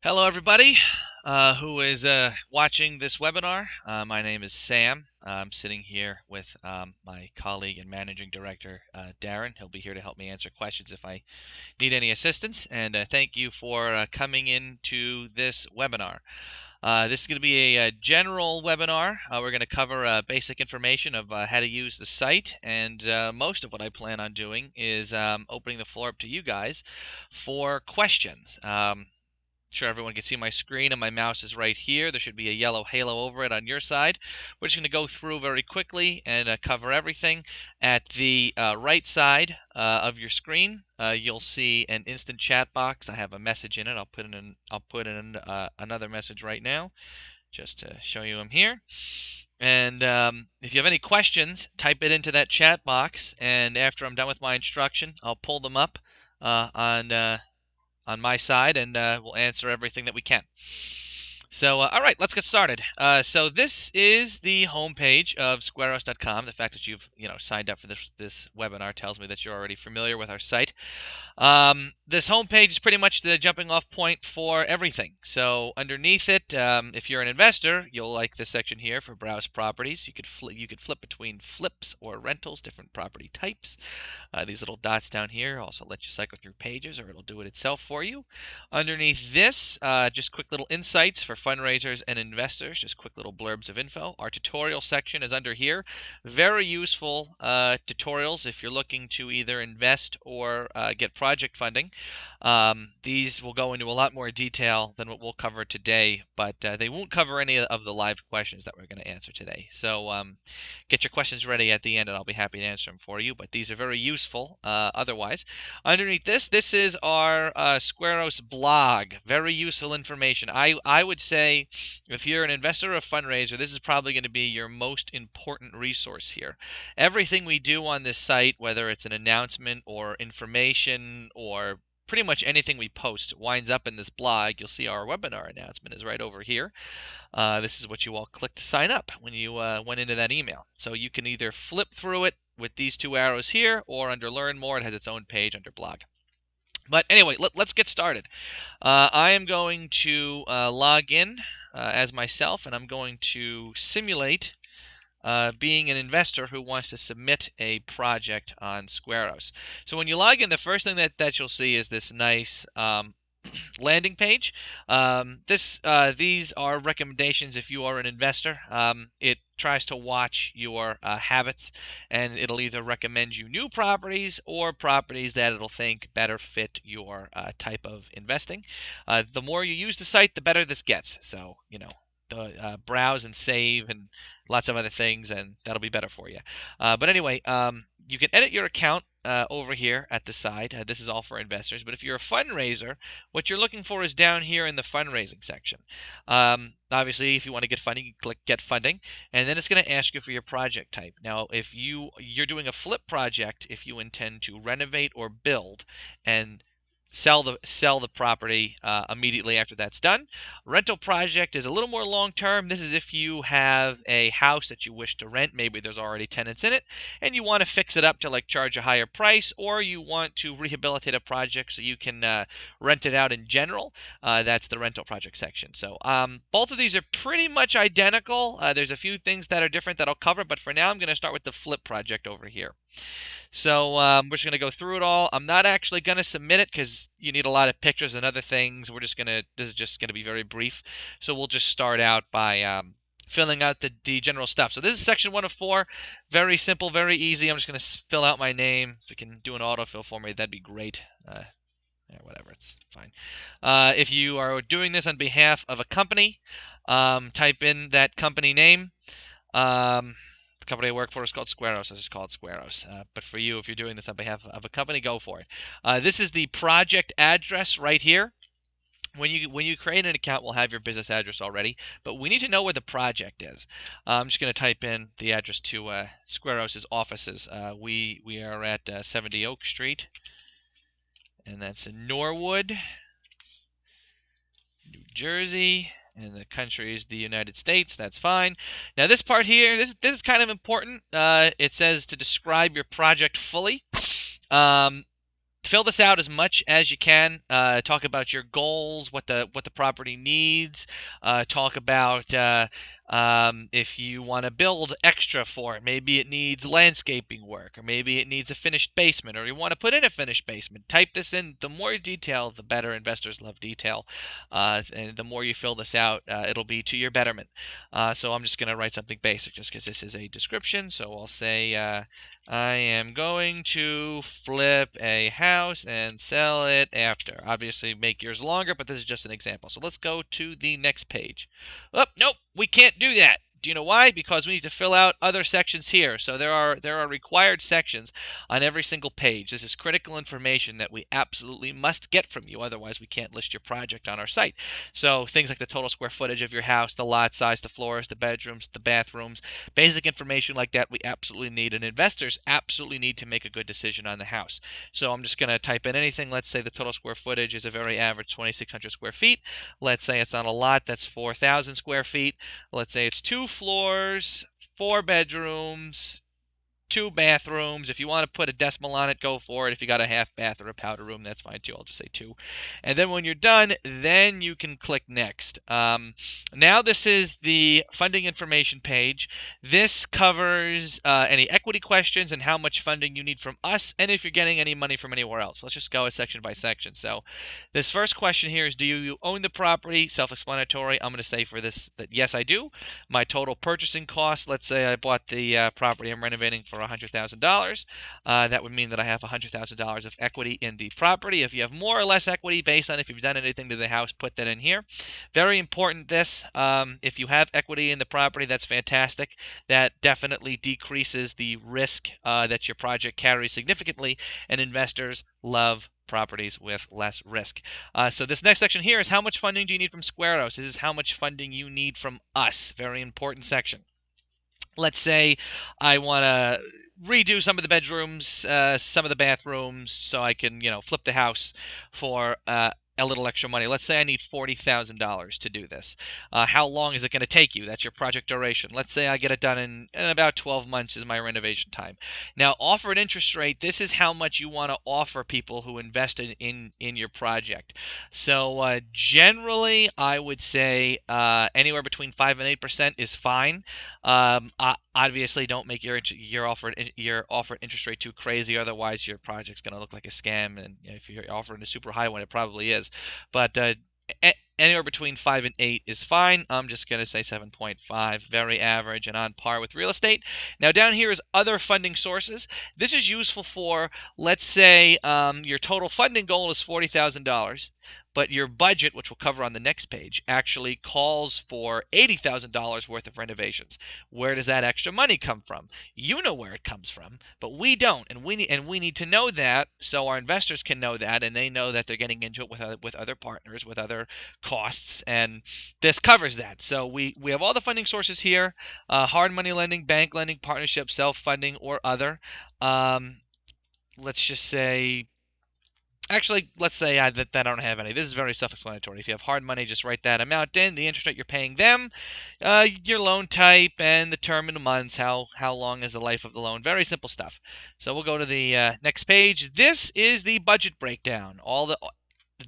Hello, everybody who is watching this webinar. My name is Sam. I'm sitting here with my colleague and managing director, Darren. He'll be here to help me answer questions if I need any assistance. And thank you for coming into this webinar. This is going to be a general webinar. We're going to cover basic information of how to use the site. And most of what I plan on doing is opening the floor up to you guys for questions. Sure everyone can see my screen, and my mouse is right here. There should be a yellow halo over it on your side. We're just going to go through very quickly and cover everything. At the right side of your screen, you'll see an instant chat box. I have a message in it. I'll put in another message right now, just to show you I'm here. And if you have any questions, type it into that chat box, and after I'm done with my instruction, I'll pull them up on my side, and we'll answer everything that we can. So, all right, let's get started. So this is the homepage of Squarous.com. The fact that you've signed up for this webinar tells me that you're already familiar with our site. This homepage is pretty much the jumping off point for everything. So underneath it, if you're an investor, you'll like this section here for browse properties. You could flip between flips or rentals, different property types. These little dots down here also let you cycle through pages, or it'll do it itself for you. Underneath this, just quick little insights for fundraisers and investors, just quick little blurbs of info. Our tutorial section is under here. Very useful tutorials if you're looking to either invest or get project funding. These will go into a lot more detail than what we'll cover today, but they won't cover any of the live questions that we're going to answer today. So get your questions ready at the end, and I'll be happy to answer them for you. But these are very useful otherwise. Underneath this is our Squarous blog. Very useful information. I would say if you're an investor or a fundraiser, this is probably going to be your most important resource here. Everything we do on this site, whether it's an announcement or information or pretty much anything we post, winds up in this blog. You'll see our webinar announcement is right over here. This is what you all clicked to sign up when you went into that email. So you can either flip through it with these two arrows here, or under Learn More, it has its own page under Blog. But anyway, let's get started. I am going to log in as myself, and I'm going to simulate being an investor who wants to submit a project on Squarous. So when you log in, the first thing that you'll see is this nice landing page. These are recommendations if you are an investor. It tries to watch your habits, and it'll either recommend you new properties or properties that it'll think better fit your type of investing. The more you use the site, the better this gets. So, the browse and save and lots of other things, and that'll be better for you. But anyway, you can edit your account over here at the side. This is all for investors. But if you're a fundraiser, what you're looking for is down here in the fundraising section. Obviously, if you want to get funding, you click Get Funding, and then it's going to ask you for your project type. Now, if you're doing a flip project, if you intend to renovate or build and sell the property immediately after that's done. Rental project is a little more long term. This is if you have a house that you wish to rent, maybe there's already tenants in it, and you want to fix it up to like charge a higher price, or you want to rehabilitate a project so you can rent it out in general. That's the rental project section. So both of these are pretty much identical. There's a few things that are different that I'll cover, but for now I'm going to start with the flip project over here. So we're just going to go through it all. I'm not actually going to submit it because you need a lot of pictures and other things. This is just going to be very brief. So we'll just start out by filling out the general stuff. So this is section 1 of 4. Very simple, very easy. I'm just going to fill out my name. If you can do an autofill for me, that'd be great. Yeah, whatever, it's fine. If you are doing this on behalf of a company, type in that company name. The company I work for is called Squarous. I just call it Squarous. But for you, if you're doing this on behalf of a company, go for it. This is the project address right here. When you create an account, we'll have your business address already, but we need to know where the project is. I'm just going to type in the address to Squarous' offices. We are at 70 Oak Street, and that's in Norwood, New Jersey. And the country is the United States. That's fine. Now this part here, this is kind of important. It says to describe your project fully. fill this out as much as you can. Talk about your goals, what the property needs. Talk about if you want to build extra for it. Maybe it needs landscaping work, or maybe it needs a finished basement, or you want to put in a finished basement. Type this in. The more detail, the better. Investors love detail, and the more you fill this out, it'll be to your betterment. So I'm just going to write something basic, just because this is a description. So I'll say. I am going to flip a house and sell it after. Obviously, make yours longer, but this is just an example. So let's go to the next page. Oh, nope, we can't do that. Do you know why? Because we need to fill out other sections here. So there are required sections on every single page. This is critical information that we absolutely must get from you. Otherwise, we can't list your project on our site. So things like the total square footage of your house, the lot size, the floors, the bedrooms, the bathrooms, basic information like that we absolutely need. And investors absolutely need to make a good decision on the house. So I'm just going to type in anything. Let's say the total square footage is a very average 2,600 square feet. Let's say it's on a lot that's 4,000 square feet. Let's say it's 2 floors, 4 bedrooms, 2 bathrooms. If you want to put a decimal on it, go for it. If you got a half bath or a powder room, that's fine too. I'll just say 2. And then when you're done, then you can click next. Now this is the funding information page. This covers any equity questions and how much funding you need from us, and if you're getting any money from anywhere else. Let's just go section by section. So this first question here is, do you own the property? Self-explanatory. I'm going to say for this that yes, I do. My total purchasing cost, let's say I bought the property I'm renovating for $100,000. That would mean that I have $100,000 of equity in the property. If you have more or less equity based on if you've done anything to the house, put that in here. Very important this. If you have equity in the property, that's fantastic. That definitely decreases the risk that your project carries significantly, and investors love properties with less risk. So this next section here is how much funding do you need from Squarous? This is how much funding you need from us. Very important section. Let's say I want to redo some of the bedrooms, some of the bathrooms, so I can, flip the house for a little extra money. Let's say I need $40,000 to do this. How long is it going to take you? That's your project duration. Let's say I get it done in about 12 months is my renovation time. Now, offered interest rate, this is how much you want to offer people who invest in your project. So generally, I would say anywhere between 5 and 8% is fine. Obviously, don't make your offered interest rate too crazy. Otherwise, your project's going to look like a scam. And if you're offering a super high one, it probably is. But anywhere between 5 and 8 is fine. I'm just going to say 7.5, very average and on par with real estate. Now down here is other funding sources. This is useful for, let's say, your total funding goal is $40,000. But your budget, which we'll cover on the next page, actually calls for $80,000 worth of renovations. Where does that extra money come from? You know where it comes from, but we don't, and we need to know that so our investors can know that, and they know that they're getting into it with other partners, with other costs, and this covers that. So we have all the funding sources here: hard money lending, bank lending, partnership, self-funding, or other. Let's just say. Actually, let's say that I don't have any. This is very self-explanatory. If you have hard money, just write that amount in, the interest rate you're paying them, your loan type, and the term in months, how long is the life of the loan. Very simple stuff. So we'll go to the next page. This is the budget breakdown.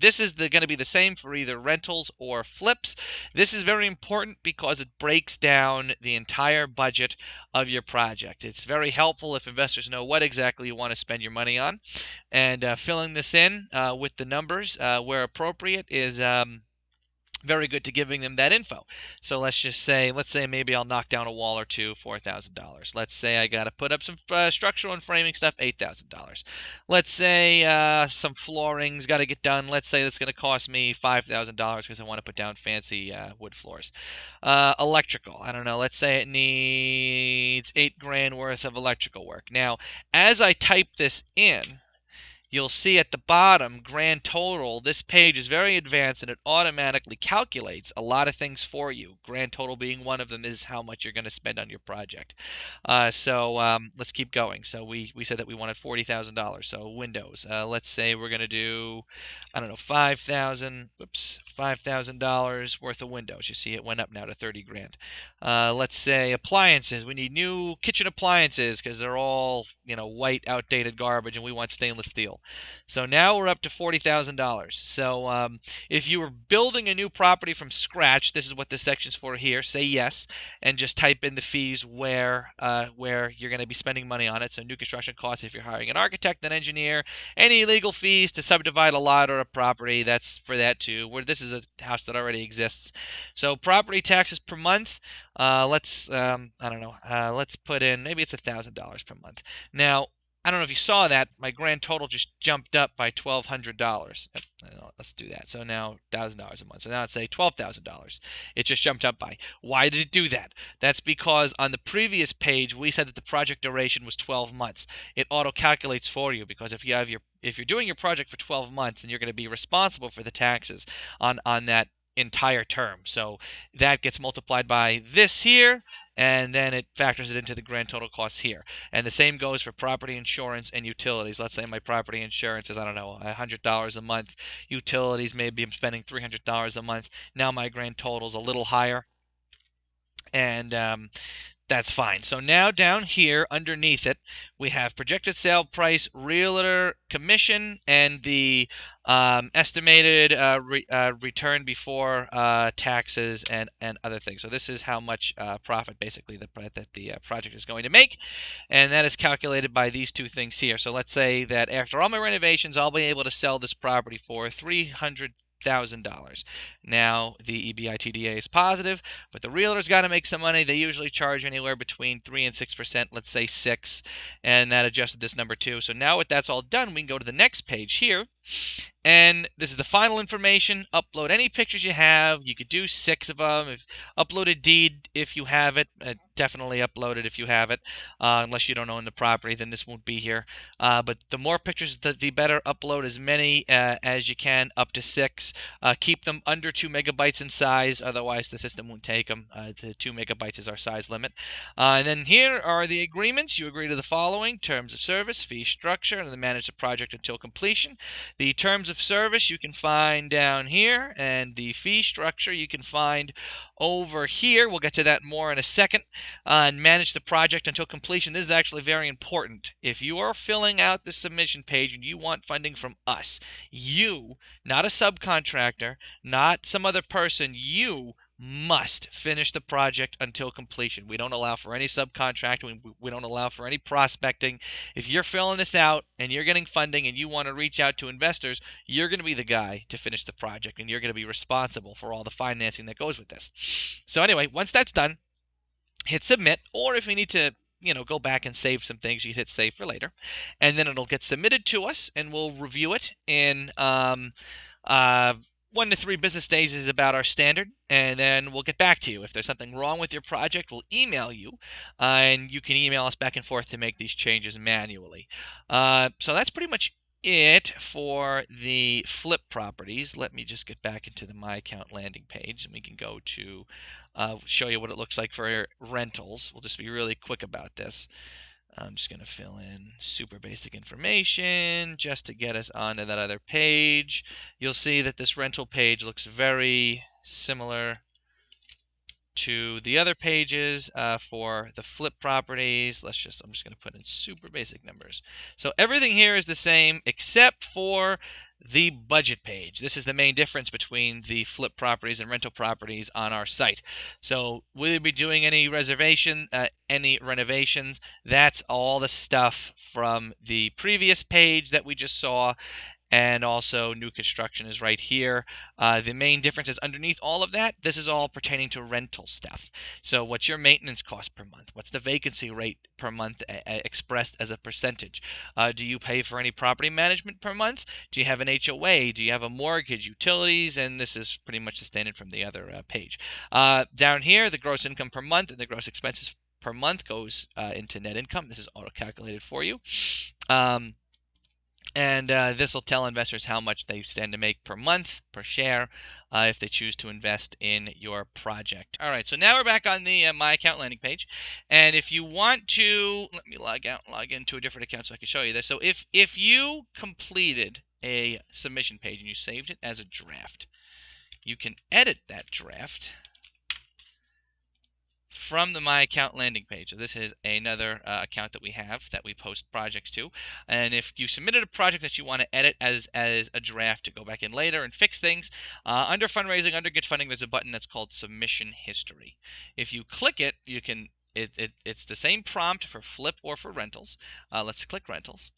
This is going to be the same for either rentals or flips. This is very important because it breaks down the entire budget of your project. It's very helpful if investors know what exactly you want to spend your money on. And filling this in with the numbers where appropriate is very good to giving them that info. So let's say maybe I'll knock down a wall or two, $4,000. Let's say I got to put up some structural and framing stuff, $8,000. Let's say some flooring's got to get done. Let's say that's going to cost me $5,000 because I want to put down fancy wood floors. Electrical, I don't know. Let's say it needs $8,000 worth of electrical work. Now, as I type this in, you'll see at the bottom, grand total. This page is very advanced and it automatically calculates a lot of things for you. Grand total being one of them is how much you're going to spend on your project. So let's keep going. So we said that we wanted $40,000. So windows. Let's say we're going to do, I don't know, $5,000 worth of windows. You see it went up now to 30 grand. Let's say appliances. We need new kitchen appliances because they're all, white, outdated garbage, and we want stainless steel. total. So now we're up to $40,000. So if you were building a new property from scratch, this is what this section's for here. Say yes, and just type in the fees where you're going to be spending money on it. So new construction costs if you're hiring an architect, an engineer, any legal fees to subdivide a lot or a property. That's for that too. Where this is a house that already exists. So property taxes per month. Let's I don't know. Let's put in maybe it's $1,000 per month. Now I don't know if you saw that. My grand total just jumped up by $1,200. Let's do that. So now $1,000 a month. So now let's say $12,000. It just jumped up by. Why did it do that? That's because on the previous page we said that the project duration was 12 months. It auto calculates for you because if you're doing your project for 12 months, then you're going to be responsible for the taxes on that entire term. So that gets multiplied by this here, and then it factors it into the grand total costs here. And the same goes for property insurance and utilities. Let's say my property insurance is, I don't know, $100 a month. Utilities, maybe I'm spending $300 a month. Now my grand total is a little higher. And that's fine. So now down here underneath it, we have projected sale price, realtor commission, and the estimated return before taxes and other things. So this is how much profit basically that the project is going to make, and that is calculated by these two things here. So let's say that after all my renovations, I'll be able to sell this property for $300,000. Now the EBITDA is positive, but the realtor's got to make some money. They usually charge anywhere between 3 and 6%, let's say 6, and that adjusted this number too. So now with that's all done, we can go to the next page here. And this is the final information. Upload any pictures you have. You could do 6 of them. Upload a deed if you have it. Definitely upload it if you have it. Unless you don't own the property, then this won't be here. But the more pictures, the better. Upload as many as you can, up to 6. Keep them under 2 megabytes in size. Otherwise, the system won't take them. The 2 megabytes is our size limit. And then here are the agreements. You agree to the following: terms of service, fee structure, and then manage the project until completion. The terms of service you can find down here, and the fee structure you can find over here. We'll get to that more in a second. And manage the project until completion. This is actually very important. If you are filling out the submission page and you want funding from us, you, not a subcontractor, not some other person, you must finish the project until completion. We don't allow for any subcontracting. We don't allow for any prospecting. If you're filling this out and you're getting funding and you want to reach out to investors, you're going to be the guy to finish the project, and you're going to be responsible for all the financing that goes with this. So anyway, once that's done, hit submit, or if you need to go back and save some things, you hit save for later, and then it'll get submitted to us, and we'll review it in 1 to 3 business days is about our standard, and then we'll get back to you. If there's something wrong with your project, we'll email you, and you can email us back and forth to make these changes manually. So that's pretty much it for the flip properties. Let me just get back into the My Account landing page, and we can go to show you what it looks like for rentals. We'll just be really quick about this. I'm just going to fill in super basic information just to get us onto that other page. You'll see that this rental page looks very similar to the other pages for the flip properties. I'm just going to put in super basic numbers. So everything here is the same except for the budget page. This is the main difference between the flip properties and rental properties on our site. So will you be doing any any renovations? That's all the stuff from the previous page that we just saw. And also new construction is right here. The main difference is underneath all of that, this is all pertaining to rental stuff. So what's your maintenance cost per month? What's the vacancy rate per month expressed as a percentage? Do you pay for any property management per month? Do you have an HOA? Do you have a mortgage, utilities? And this is pretty much the standard from the other page. Down here, the gross income per month and the gross expenses per month goes into net income. This is auto-calculated for you. And this will tell investors how much they stand to make per month, per share, if they choose to invest in your project. All right, so now we're back on the My Account landing page. And if you want to, let me log into a different account so I can show you this. So if you completed a submission page and you saved it as a draft, you can edit that draft from the My Account landing page. So this is another account that we have that we post projects to. And if you submitted a project that you want to edit as a draft to go back in later and fix things, under fundraising, under get funding, there's a button that's called submission history. If you click it, you can it's the same prompt for flip or for rentals. Let's click rentals.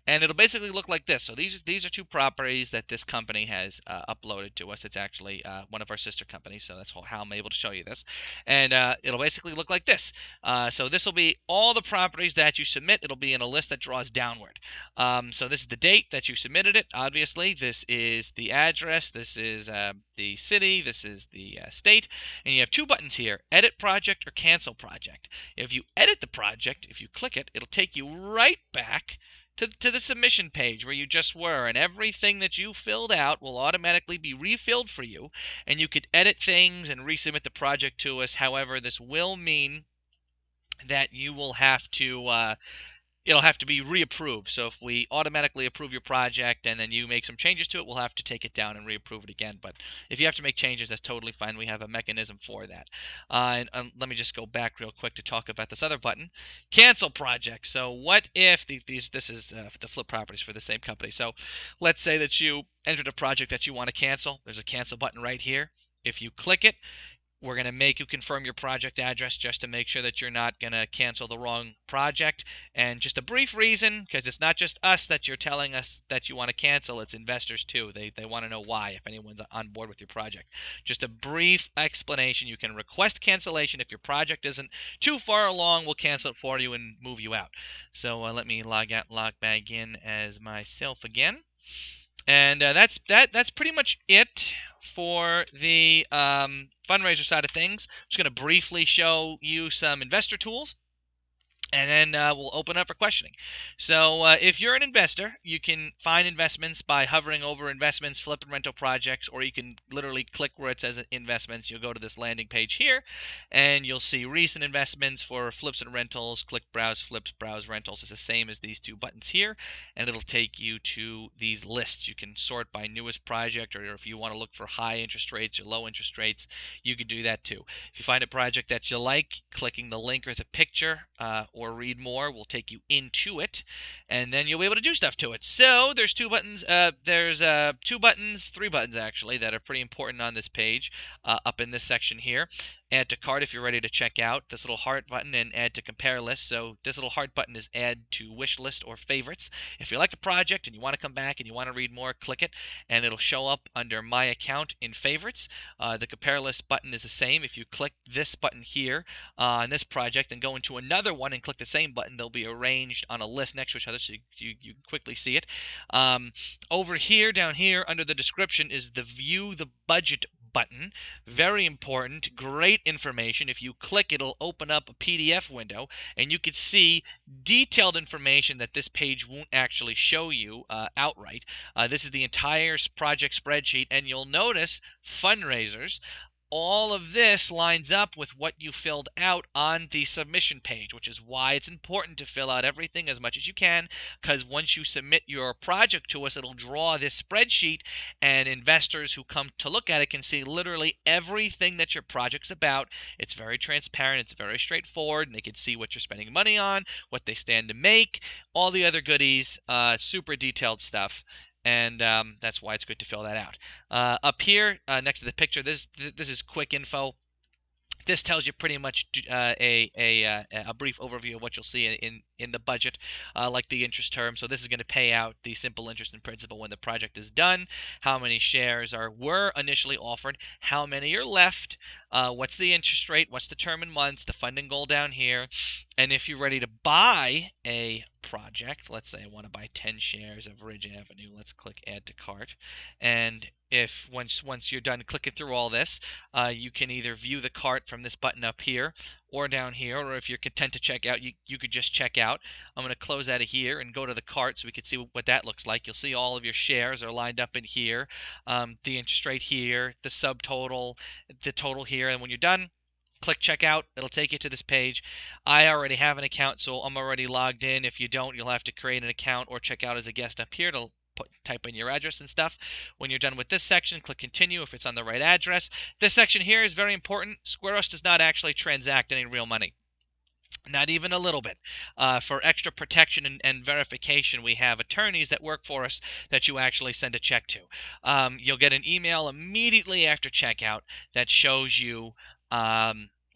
And it'll basically look like this. So these are two properties that this company has uploaded to us. It's actually one of our sister companies, so that's how I'm able to show you this. And it'll basically look like this. So this will be all the properties that you submit. It'll be in a list that draws downward. So this is the date that you submitted it. Obviously, this is the address. This is the city. This is the state. And you have two buttons here: Edit Project or Cancel Project. If you edit the project, if you click it, it'll take you right back to the submission page where you just were, and everything that you filled out will automatically be refilled for you, and you could edit things and resubmit the project to us. However, this will mean that you will have to it'll have to be reapproved. So if we automatically approve your project and then you make some changes to it, we'll have to take it down and reapprove it again. But if you have to make changes, that's totally fine. We have a mechanism for that. And let me just go back real quick to talk about this other button, cancel project. So what if this is the flip properties for the same company. So let's say that you entered a project that you want to cancel. There's a cancel button right here. If you click it, we're going to make you confirm your project address just to make sure that you're not going to cancel the wrong project. And just a brief reason, because it's not just us that you're telling us that you want to cancel, it's investors too. They want to know why, if anyone's on board with your project. Just a brief explanation. You can request cancellation. If your project isn't too far along, we'll cancel it for you and move you out. So let me log back in as myself again. And that's pretty much it for the fundraiser side of things. I'm just going to briefly show you some investor tools, and then we'll open up for questioning. So if you're an investor, you can find investments by hovering over investments, flip and rental projects, or you can literally click where it says investments. You'll go to this landing page here, and you'll see recent investments for flips and rentals. Click browse flips, browse rentals. It's the same as these two buttons here, and it'll take you to these lists. You can sort by newest project, or if you want to look for high interest rates or low interest rates, you can do that too. If you find a project that you like, clicking the link or the picture or read more will take you into it, and then you'll be able to do stuff to it. So there's two buttons. Three buttons actually, that are pretty important on this page up in this section here. Add to cart if you're ready to check out. This little heart button, and add to compare list. So this little heart button is add to wish list or favorites. If you like a project and you want to come back and you want to read more, click it, and it'll show up under my account in favorites. The compare list button is the same. If you click this button here on this project and go into another one and click the same button, they'll be arranged on a list next to each other, so you can quickly see it. Over here, down here, under the description is the view the budget button. Very important, great information. If you click, it'll open up a PDF window, and you can see detailed information that this page won't actually show you outright. This is the entire project spreadsheet, and you'll notice fundraisers. All of this lines up with what you filled out on the submission page, which is why it's important to fill out everything as much as you can, because once you submit your project to us, it'll draw this spreadsheet, and investors who come to look at it can see literally everything that your project's about. It's very transparent, it's very straightforward, and they can see what you're spending money on, what they stand to make, all the other goodies, super detailed stuff. And that's why it's good to fill that out. Up here, next to the picture, this is quick info. This tells you pretty much a brief overview of what you'll see in the budget, like the interest term. So this is going to pay out the simple interest and principal when the project is done, how many shares were initially offered, how many are left, what's the interest rate, what's the term in months, the funding goal down here, and if you're ready to buy a project, let's say I want to buy 10 shares of Ridge Avenue, let's click add to cart, and if once you're done clicking through all this, you can either view the cart from this button up here or down here, or if you're content to check out, you could just check out. I'm going to close out of here and go to the cart so we can see what that looks like. You'll see all of your shares are lined up in here, the interest rate here, the subtotal, the total here, and when you're done, click checkout. It'll take you to this page. I already have an account, so I'm already logged in. If you don't, you'll have to create an account or check out as a guest up here. It'll type in your address and stuff. When you're done with this section, click continue if it's on the right address. This section here is very important. Squarous does not actually transact any real money. Not even a little bit. For extra protection and verification, we have attorneys that work for us that you actually send a check to. You'll get an email immediately after checkout that shows you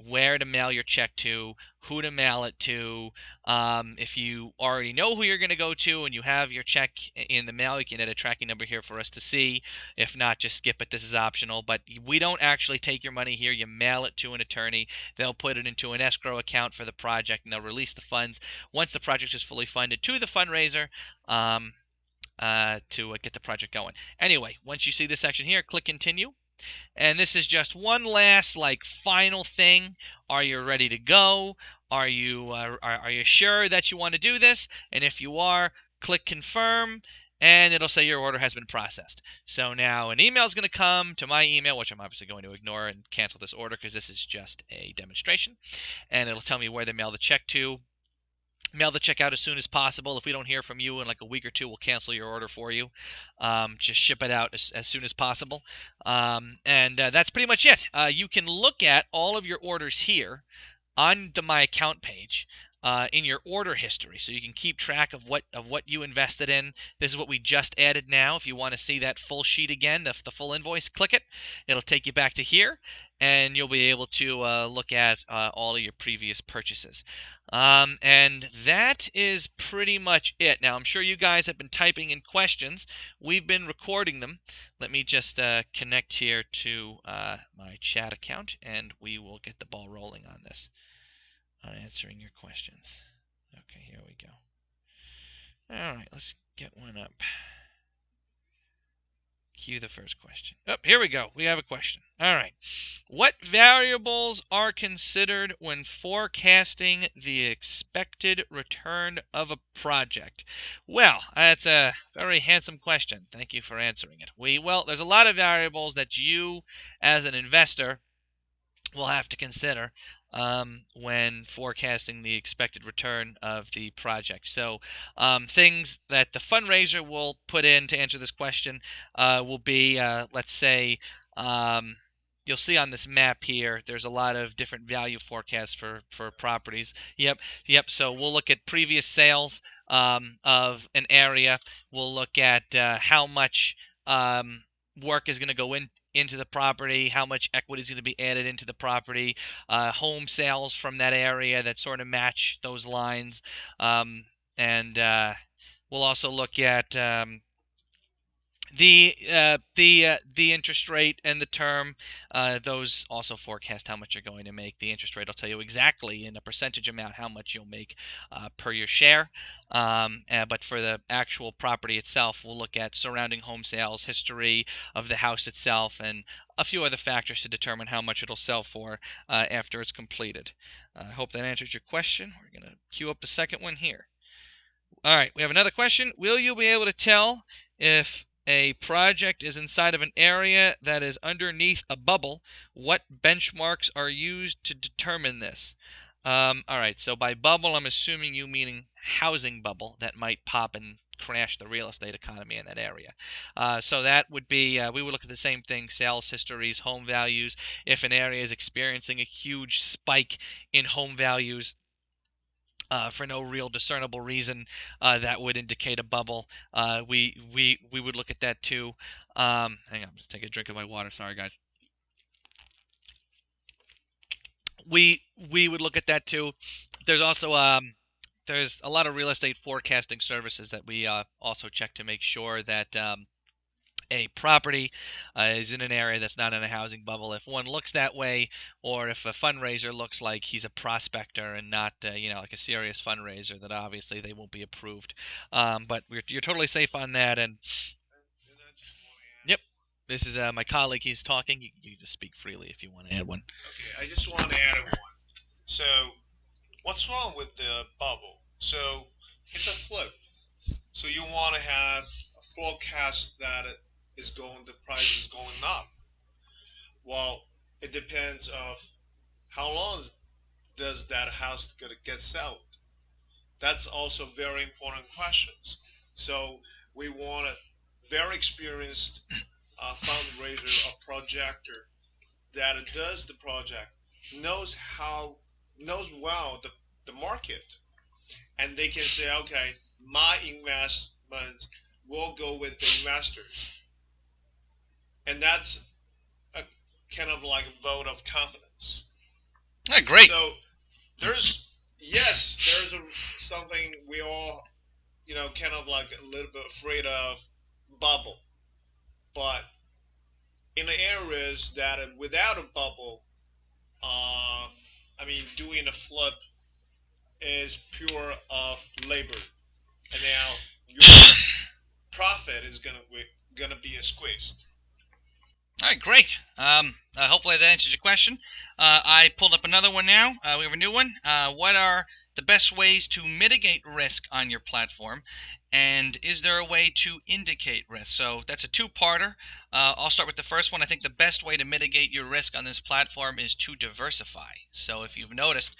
where to mail your check to, who to mail it to. If you already know who you're going to go to and you have your check in the mail, you can add a tracking number here for us to see. If not, just skip it. This is optional. But we don't actually take your money here. You mail it to an attorney. They'll put it into an escrow account for the project, and they'll release the funds once the project is fully funded to the fundraiser to get the project going. Anyway, once you see this section here, click continue. And this is just one last final thing. Are you ready to go? Are you sure that you want to do this? And if you are, click confirm, and it'll say your order has been processed. So now an email is going to come to my email, which I'm obviously going to ignore and cancel this order because this is just a demonstration. And it'll tell me where to mail the check to. Mail the check out as soon as possible. If we don't hear from you in like a week or two, we'll cancel your order for you. Just ship it out as soon as possible. And that's pretty much it. You can look at all of your orders here on the My Account page in your order history, so you can keep track of what you invested in. This is what we just added now. If you want to see that full sheet again, the full invoice, click it. It'll take you back to here, and you'll be able to look at all of your previous purchases. And that is pretty much it. Now, I'm sure you guys have been typing in questions. We've been recording them. Let me just connect here to my chat account, and we will get the ball rolling on this, on answering your questions. Okay, here we go. All right, let's get one up. Cue the first question. Oh, here we go. We have a question. All right. What variables are considered when forecasting the expected return of a project? Well, that's a very handsome question. Thank you for answering it. Well, there's a lot of variables that you, as an investor, will have to consider when forecasting the expected return of the project. So things that the fundraiser will put in to answer this question will be, let's say, you'll see on this map here, there's a lot of different value forecasts for properties. Yep. So we'll look at previous sales of an area. We'll look at how much work is going to go into the property, how much equity is going to be added into the property, home sales from that area that sort of match those lines, and we'll also look at the interest rate and the term. Those also forecast how much you're going to make. The interest rate will tell you exactly in a percentage amount how much you'll make per your share. But for the actual property itself, we'll look at surrounding home sales, history of the house itself, and a few other factors to determine how much it'll sell for after it's completed. I hope that answers your question. We're going to queue up the second one here. All right, we have another question. Will you be able to tell if a project is inside of an area that is underneath a bubble? What benchmarks are used to determine this? All right, so by bubble, I'm assuming you meaning housing bubble that might pop and crash the real estate economy in that area. So that would be, we would look at the same thing, sales histories, home values. If an area is experiencing a huge spike in home values, for no real discernible reason, that would indicate a bubble. We would look at that too. Hang on, just take a drink of my water. Sorry, guys. We would look at that too. There's also there's a lot of real estate forecasting services that we also check to make sure that a property is in an area that's not in a housing bubble. If one looks that way, or if a fundraiser looks like he's a prospector and not, like a serious fundraiser, then obviously they won't be approved. But you're totally safe on that. And yep, this is my colleague. He's talking. You just speak freely if you want to add one. Okay, I just want to add one. So, what's wrong with the bubble? So, it's a flip. So you want to have a forecast that the price is going up. Well, it depends of how long does that house gonna get sold. That's also very important questions. So we want to very experienced fundraiser or projector that does the project, knows how knows well the market, and they can say, okay, my investment will go with the investors, and that's a kind of like a vote of confidence. Ah, great. So there's yes, there's something we all kind of like a little bit afraid of, bubble, but in the areas that are without a bubble, I mean, doing a flip is pure of labor, and now your profit is gonna be squeezed. All right, great. Hopefully that answers your question. I pulled up another one now. We have a new one. What are the best ways to mitigate risk on your platform? And is there a way to indicate risk? So that's a two-parter. I'll start with the first one. I think the best way to mitigate your risk on this platform is to diversify. So if you've noticed,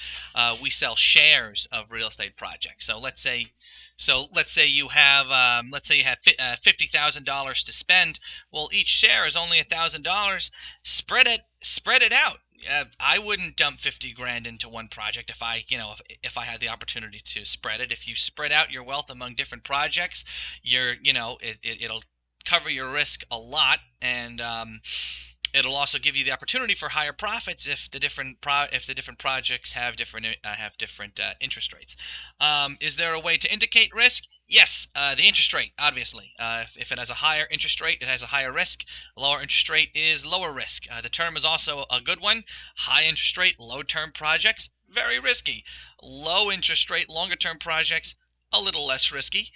we sell shares of real estate projects. So let's say you have $50,000 to spend. Well, each share is only $1,000. Spread it out. I wouldn't dump 50 grand into one project if I had the opportunity to spread it. If you spread out your wealth among different projects, it'll cover your risk a lot, and it'll also give you the opportunity for higher profits if the different projects have different interest rates. Is there a way to indicate risk? Yes, the interest rate, obviously. If it has a higher interest rate, it has a higher risk. Lower interest rate is lower risk. The term is also a good one. High interest rate, low term projects, very risky. Low interest rate, longer term projects, a little less risky.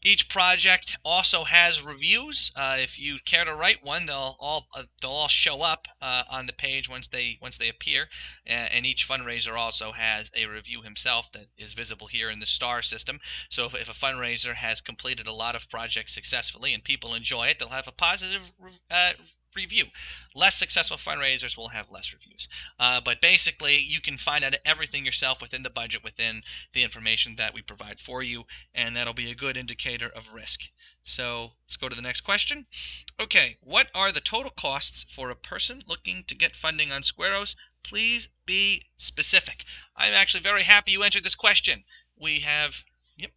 Each project also has reviews. If you care to write one, they'll all show up on the page once they appear. And each fundraiser also has a review himself that is visible here in the star system. So if a fundraiser has completed a lot of projects successfully and people enjoy it, they'll have a positive review. Less successful fundraisers will have less reviews. But basically, you can find out everything yourself within the budget, within the information that we provide for you, and that'll be a good indicator of risk. So let's go to the next question. Okay, what are the total costs for a person looking to get funding on Squaros? Please be specific. I'm actually very happy you answered this question. We have, yep,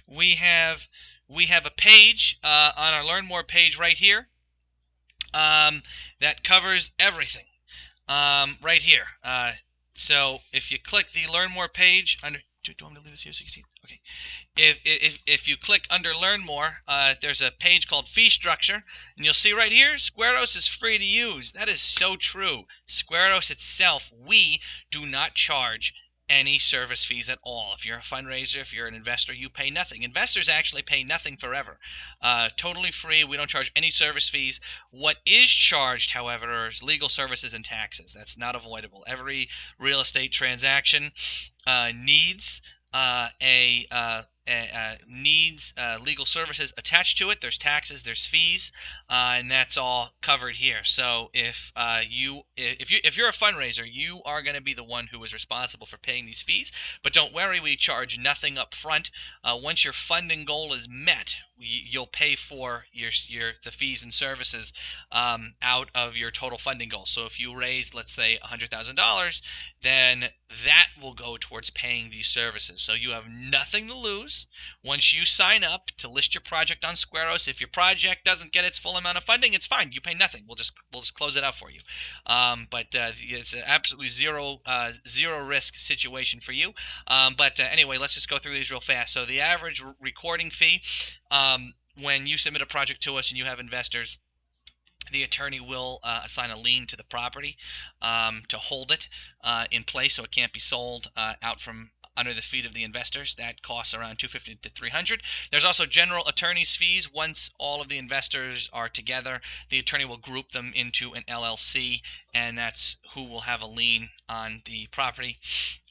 we have, we have a page on our Learn More page right here that covers everything right here. So if you click the Learn More page under, do you want me to leave this here so you can see? Okay. If you click under Learn More, there's a page called Fee Structure, and you'll see right here, Squaros is free to use. That is so true. Squaros itself, we do not charge any service fees at all. If you're a fundraiser, if you're an investor, you pay nothing. Investors actually pay nothing forever. Totally free. We don't charge any service fees. What is charged, however, is legal services and taxes. That's not avoidable. Every real estate transaction needs needs legal services attached to it. There's taxes, there's fees, and that's all covered here. So if you're a fundraiser, you are going to be the one who is responsible for paying these fees. But don't worry, we charge nothing up front. Once your funding goal is met, you'll pay for the fees and services out of your total funding goal. So if you raise, let's say, $100,000, then that will go towards paying these services. So you have nothing to lose once you sign up to list your project on Squaros. If your project doesn't get its full amount of funding, it's fine. You pay nothing. We'll just close it out for you. But it's an absolutely zero risk situation for you. But anyway, let's just go through these real fast. So the average recording fee, when you submit a project to us and you have investors, the attorney will assign a lien to the property to hold it in place so it can't be sold out from under the feet of the investors. That costs around $250 to $300. There's also general attorney's fees. Once all of the investors are together, the attorney will group them into an LLC, and that's who will have a lien on the property.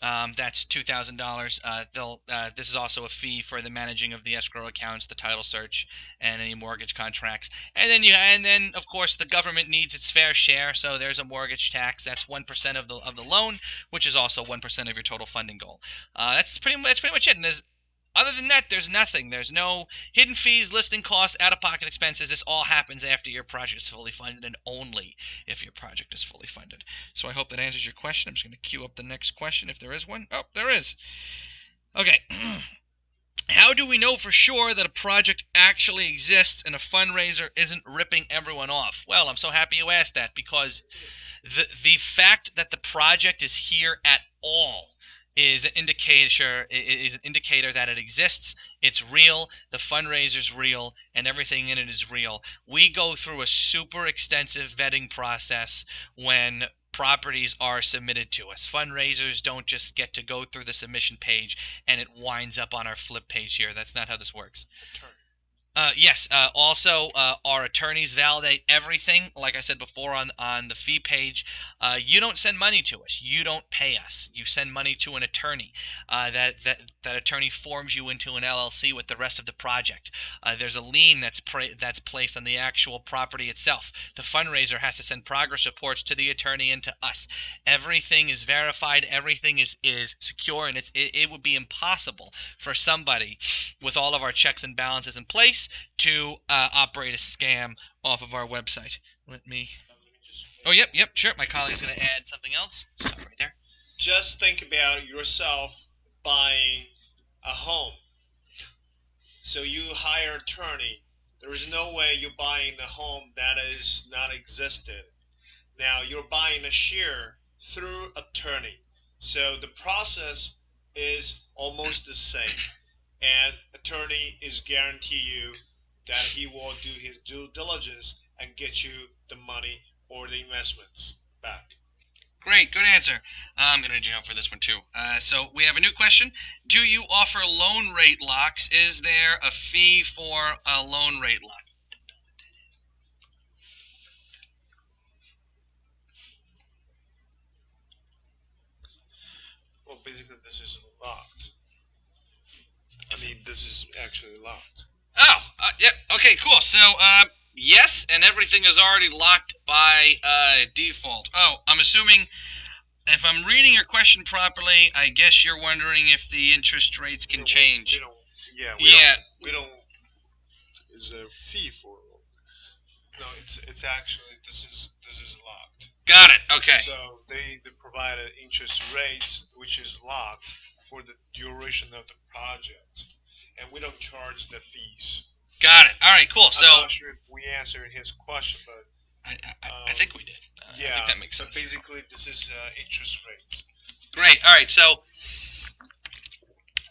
That's $2,000. This is also a fee for the managing of the escrow accounts, the title search, and any mortgage contracts. And then of course the government needs its fair share. So there's a mortgage tax. That's 1% of the loan, which is also 1% of your total funding goal. That's pretty much it. And Other than that, there's nothing. There's no hidden fees, listing costs, out-of-pocket expenses. This all happens after your project is fully funded and only if your project is fully funded. So I hope that answers your question. I'm just going to queue up the next question if there is one. Oh, there is. Okay. How do we know for sure that a project actually exists and a fundraiser isn't ripping everyone off? Well, I'm so happy you asked that, because the fact that the project is here at all is an indicator that it exists. It's real. The fundraiser's real, and everything in it is real. We go through a super extensive vetting process when properties are submitted to us. Fundraisers don't just get to go through the submission page and it winds up on our flip page here. That's not how this works. Yes. Also, our attorneys validate everything. Like I said before, on the fee page, you don't send money to us. You don't pay us. You send money to an attorney. That attorney forms you into an LLC with the rest of the project. There's a lien that's placed on the actual property itself. The fundraiser has to send progress reports to the attorney and to us. Everything is verified. Everything is secure, and it would be impossible for somebody with all of our checks and balances in place to operate a scam off of our website. Let me. Oh, yep, sure. My colleague's going to add something else. Stop right there. Just think about yourself buying a home. So you hire an attorney. There is no way you're buying a home that is not existed. Now you're buying a share through attorney. So the process is almost the same. And attorney is guarantee you that he will do his due diligence and get you the money or the investments back. Great, good answer. I'm going to jump for this one too. So we have a new question. Do you offer loan rate locks? Is there a fee for a loan rate lock? Well, basically, this is locked. I mean, this is actually locked. Oh, yep. Okay, cool. So, yes, and everything is already locked by default. Oh, I'm assuming, if I'm reading your question properly, I guess you're wondering if the interest rates can change. We don't. Yeah. Yeah. We don't. Is there a fee for? No, it's actually this is locked. Got it. Okay. So they provide an interest rate which is locked for the duration of the project, and we don't charge the fees. Got it. All right, cool. So I'm not sure if we answered his question, but I think we did. yeah, I think that makes sense. But basically, this is interest rates. Great. All right. So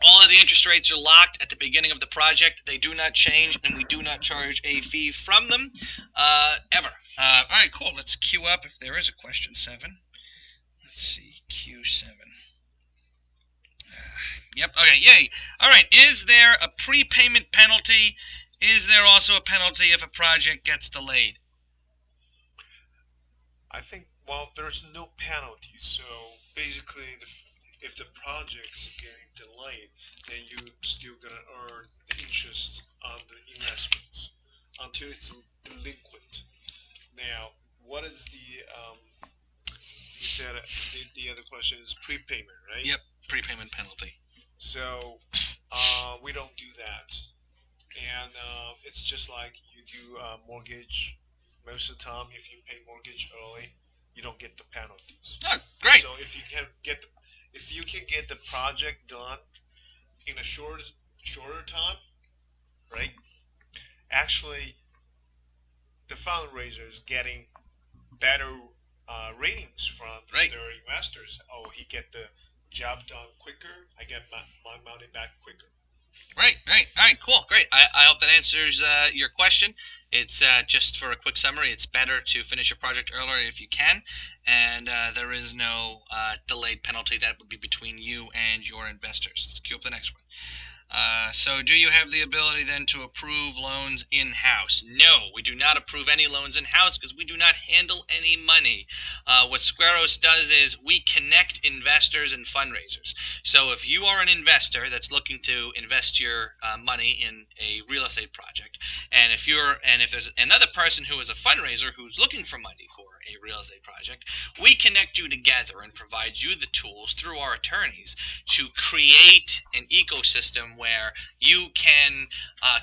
all of the interest rates are locked at the beginning of the project. They do not change, and we do not charge a fee from them ever. All right, cool. Let's queue up if there is a question 7. Let's see, Q7. Yep. Okay. Yay. All right. Is there a prepayment penalty? Is there also a penalty if a project gets delayed? I think, well, there's no penalty. So basically, if the project's getting delayed, then you're still gonna earn the interest on the investments until it's delinquent. Now, what is you said the other question is prepayment, right? Yep. Prepayment penalty. So we don't do that, and it's just like you do mortgage. Most of the time, if you pay mortgage early, you don't get the penalties. Oh, great. So if you can get the project done in a shorter time, right? Actually, the fundraiser is getting better ratings from Right. their investors. Oh, he get the job done quicker. I get my money back quicker. Right. All right, cool, great. I hope that answers your question. It's just for a quick summary. It's better to finish your project earlier if you can, and there is no delayed penalty. That would be between you and your investors. Let's queue up the next one. So do you have the ability then to approve loans in-house? No, we do not approve any loans in-house because we do not handle any money. What Squarous does is we connect investors and fundraisers. So if you are an investor that's looking to invest your money in a real estate project, and if there's another person who is a fundraiser who's looking for money for a real estate project, we connect you together and provide you the tools through our attorneys to create an ecosystem where you can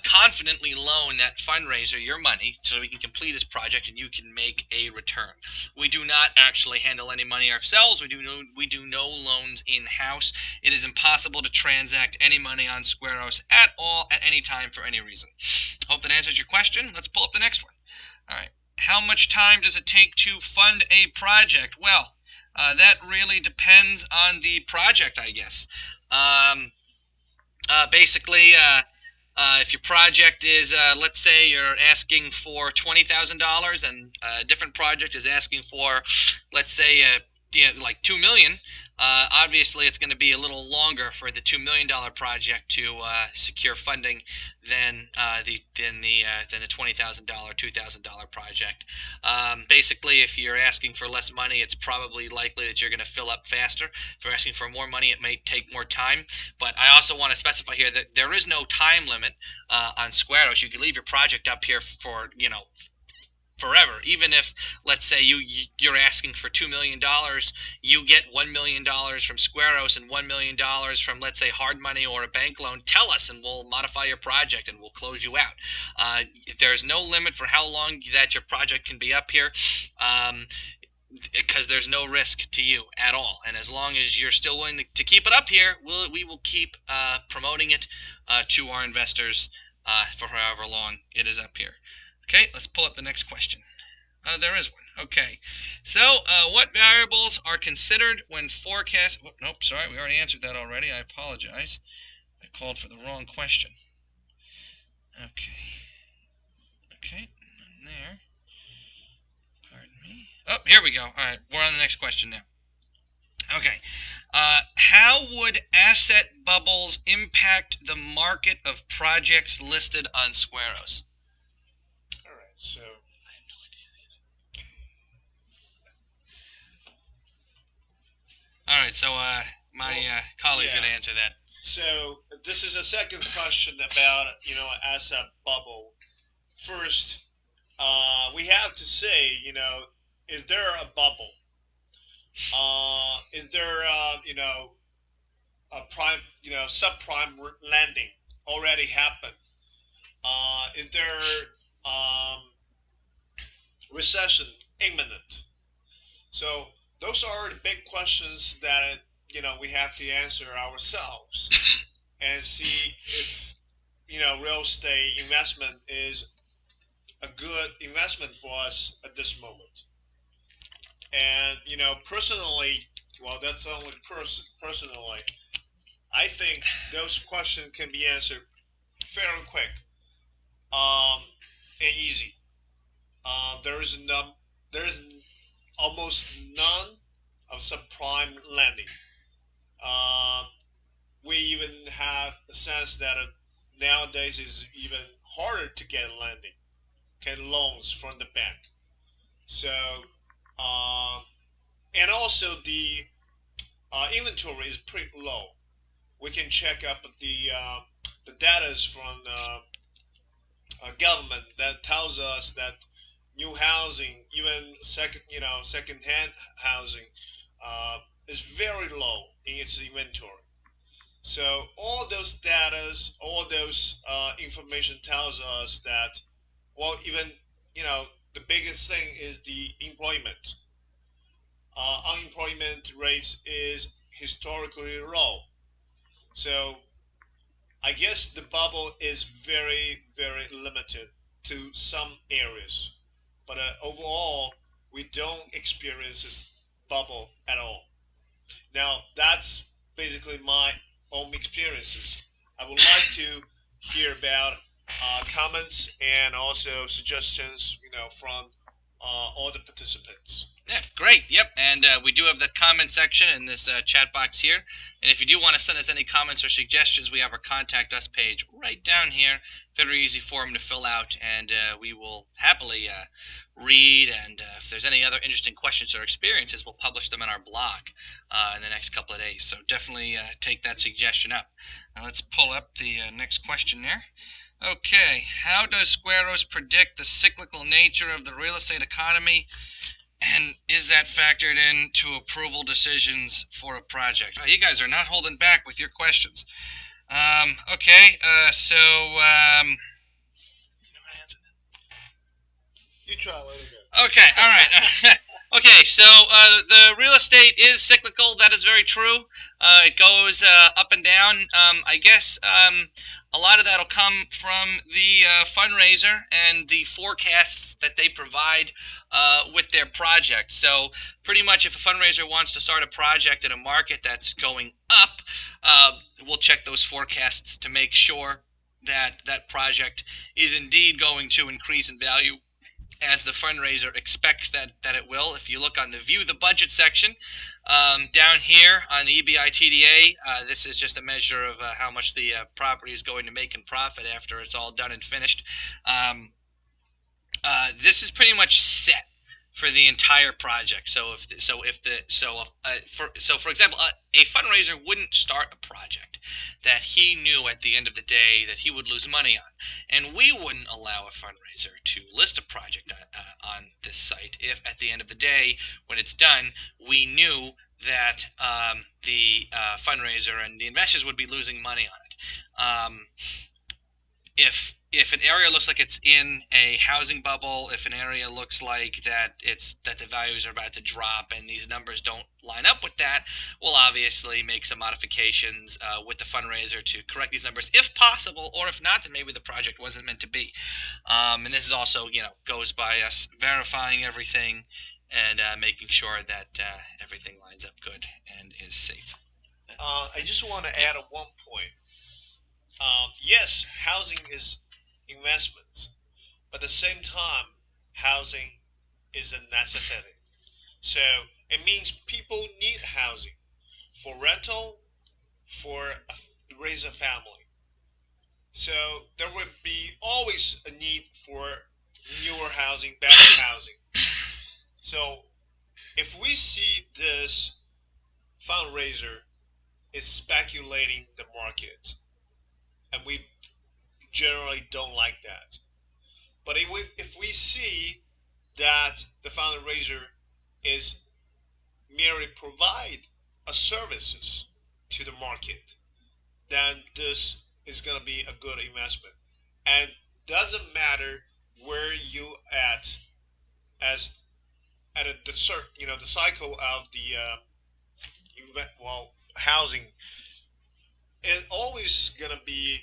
confidently loan that fundraiser your money so we can complete this project and you can make a return. We do not actually handle any money ourselves. We do no loans in-house. It is impossible to transact any money on Squaros at all at any time for any reason. Hope that answers your question. Let's pull up the next one. All right. How much time does it take to fund a project? Well, that really depends on the project, I guess. Basically, if your project is, let's say you're asking for $20,000 and a different project is asking for, let's say, like $2 million, obviously it's going to be a little longer for the $2 million project to secure funding than the $20,000, $2,000 project. Basically, if you're asking for less money, it's probably likely that you're going to fill up faster. If you're asking for more money, it may take more time. But I also want to specify here that there is no time limit on Squaros. You can leave your project up here for forever. Even if, let's say, you're asking for $2 million, you get $1 million from Squaros and $1 million from, let's say, hard money or a bank loan. Tell us, and we'll modify your project and we'll close you out. There's no limit for how long that your project can be up here. Because there's no risk to you at all, and as long as you're still willing to keep it up here, we will keep promoting it to our investors for however long it is up here. Okay, let's pull up the next question. There is one. Okay, so what variables are considered when forecast? Oh, nope, sorry, we already answered that already. I apologize. I called for the wrong question. Okay, none there. Pardon me. Oh, here we go. All right, we're on the next question now. Okay. How would asset bubbles impact the market of projects listed on Squaros? All right. So All right, so my colleague's yeah. going to answer that. So this is a second question about asset bubble. First, we have to say, is there a bubble? Is there a prime subprime lending already happened? Is there um, recession imminent? So those are the big questions that we have to answer ourselves and see if real estate investment is a good investment for us at this moment. And personally, well, that's only personally. I think those questions can be answered fairly quick, um, and easy. There is almost none of subprime lending. Uh, we even have a sense that nowadays is even harder to get loans from the bank. So, um, and also the inventory is pretty low. We can check up the data from government that tells us that new housing, even second-hand housing, uh, is very low in its inventory. So all those data, all those information tells us that, well, even the biggest thing is the employment. Unemployment rates is historically low. So I guess the bubble is very, very limited to some areas, but overall, we don't experience this bubble at all. Now, that's basically my own experiences. I would like to hear about comments and also suggestions, from all the participants. Yeah, great. Yep, and we do have that comment section in this chat box here. And if you do want to send us any comments or suggestions, we have our contact us page right down here. Very easy form to fill out, and we will happily read. And if there's any other interesting questions or experiences, we'll publish them in our blog in the next couple of days. So definitely take that suggestion up. Now let's pull up the next question there. Okay, how does Squaros predict the cyclical nature of the real estate economy? And is that factored into approval decisions for a project? Oh, you guys are not holding back with your questions. Okay. You try a little bit. Okay, all right. Okay, so the real estate is cyclical. That is very true. It goes up and down. I guess a lot of that will come from the fundraiser and the forecasts that they provide with their project. So, pretty much, if a fundraiser wants to start a project in a market that's going up, uh, we'll check those forecasts to make sure that that project is indeed going to increase in value as the fundraiser expects that it will. If you look on the view the budget section down here on the EBITDA, this is just a measure of how much the property is going to make in profit after it's all done and finished. Um, this is pretty much set for the entire project. For example, a fundraiser wouldn't start a project that he knew at the end of the day that he would lose money on, and we wouldn't allow a fundraiser to list a project on this site if at the end of the day, when it's done, we knew that the fundraiser and the investors would be losing money on it. If an area looks like it's in a housing bubble, if an area looks like that the values are about to drop and these numbers don't line up with that, we'll obviously make some modifications with the fundraiser to correct these numbers if possible, or if not, then maybe the project wasn't meant to be. And this is also, goes by us verifying everything and making sure that everything lines up good and is safe. I just want to Yeah. add at one point. Yes, housing is investments, but at the same time, housing is a necessity. So it means people need housing for rental, for raise a family. So there would be always a need for newer housing, better housing. So if we see this fundraiser is speculating the market, and we generally don't like that. But if we see that the fundraiser is merely provide a services to the market, then this is going to be a good investment. And doesn't matter where you at as at the cycle of the housing. It always going to be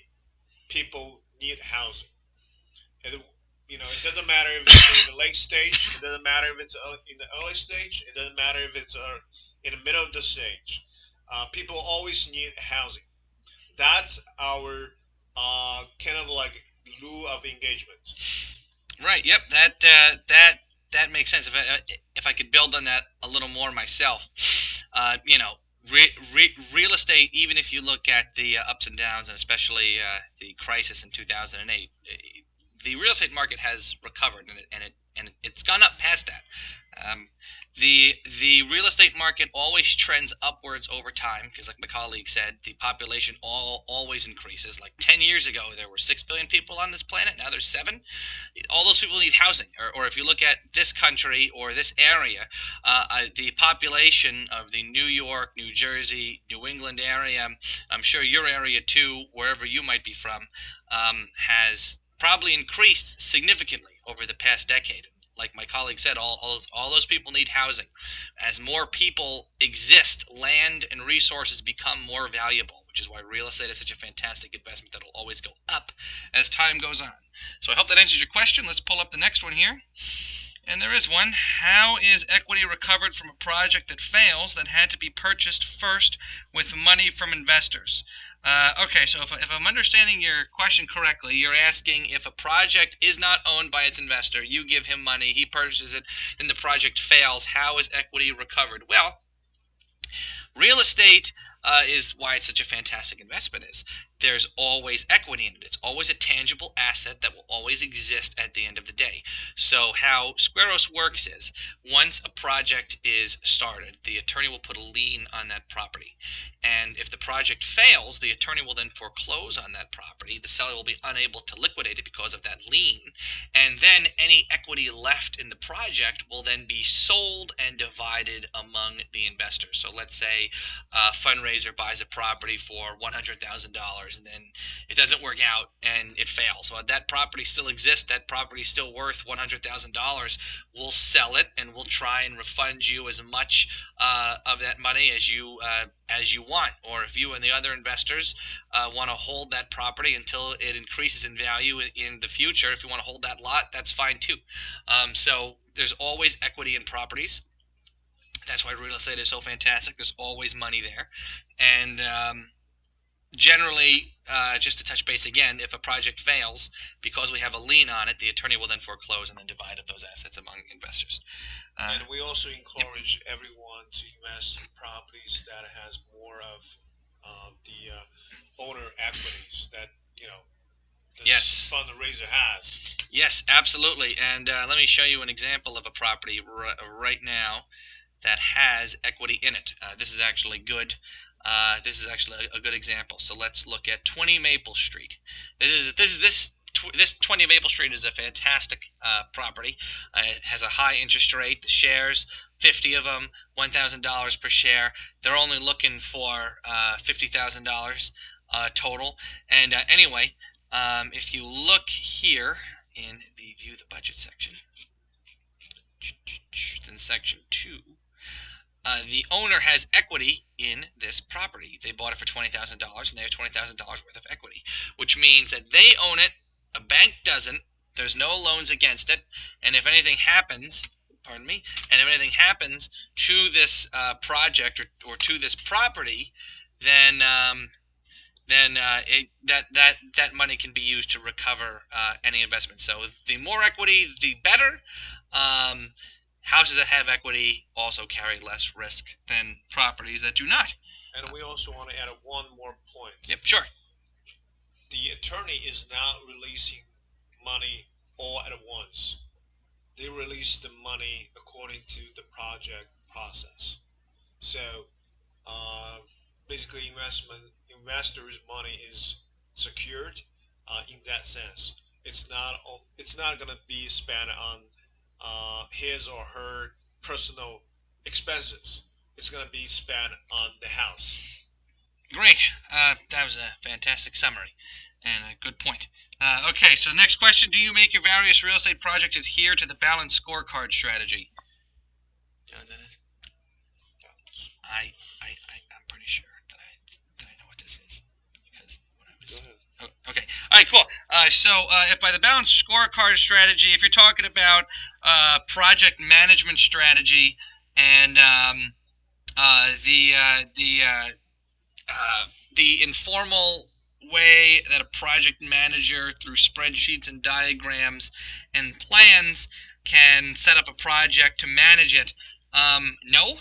people need housing. And it doesn't matter if it's in the late stage. It doesn't matter if it's in the early stage. It doesn't matter if it's in the middle of the stage. People always need housing. That's our kind of like glue of engagement. Right. Yep. That makes sense. If I could build on that a little more myself, you know, real estate. Even if you look at the ups and downs, and especially the crisis in 2008, the real estate market has recovered, and it's gone up past that. Um, the real estate market always trends upwards over time because, like my colleague said, the population always increases. Like 10 years ago, there were 6 billion people on this planet. Now there's 7. All those people need housing. Or if you look at this country or this area, the population of the New York, New Jersey, New England area, I'm sure your area too, wherever you might be from, has probably increased significantly over the past decade. Like my colleague said, all those people need housing. As more people exist, land and resources become more valuable, which is why real estate is such a fantastic investment that will always go up as time goes on. So I hope that answers your question. Let's pull up the next one here. And there is one. How is equity recovered from a project that fails that had to be purchased first with money from investors? Okay, so if I'm understanding your question correctly, you're asking if a project is not owned by its investor, you give him money, he purchases it, then the project fails. How is equity recovered? Well, real estate is why it's such a fantastic investment. Is there's always equity in it. It's always a tangible asset that will always exist at the end of the day. So how Squarous works is once a project is started, the attorney will put a lien on that property. And if the project fails, the attorney will then foreclose on that property. The seller will be unable to liquidate it because of that lien. And then any equity left in the project will then be sold and divided among the investors. So let's say a fundraiser fundraiser buys a property for $100,000 and then it doesn't work out and it fails. Well, that property still exists. That property is still worth $100,000. We'll sell it and we'll try and refund you as much of that money as you want. Or if you and the other investors want to hold that property until it increases in value in the future, if you want to hold that lot, that's fine too. So there's always equity in properties. That's why real estate is so fantastic. There's always money there. And generally, just to touch base again, if a project fails, because we have a lien on it, the attorney will then foreclose and then divide up those assets among investors. And we also encourage everyone to invest in properties that has more of the owner equities that this Yes. fundraiser has. Yes, absolutely. And let me show you an example of a property right now that has equity in it. This is actually good. This is actually a good example. So let's look at 20 Maple Street. This 20 Maple Street is a fantastic property. It has a high interest rate. The shares, 50 of them, $1,000 per share. They're only looking for $50,000 total. And anyway, if you look here in the View the Budget section, it's in section 2. The owner has equity in this property. They bought it for $20,000 and they have $20,000 worth of equity, which means that they own it, a bank doesn't, there's no loans against it, and if anything happens, pardon me, and if anything happens to this project or to this property, then that money can be used to recover any investment. So the more equity, the better. Houses that have equity also carry less risk than properties that do not. And we also want to add one more point. Yep, sure. The attorney is not releasing money all at once. They release the money according to the project process. So basically, investors' money is secured in that sense. It's not going to be spent on his or her personal expenses. It's going to be spent on the house. Great. That was a fantastic summary and a good point. Okay, so next question. Do you make your various real estate projects adhere to the balanced scorecard strategy? I'm pretty sure that I know what this is. Because when I was... Go ahead. Oh, okay. All right, cool. So if by the balanced scorecard strategy, if you're talking about project management strategy and the informal way that a project manager through spreadsheets and diagrams and plans can set up a project to manage it. No.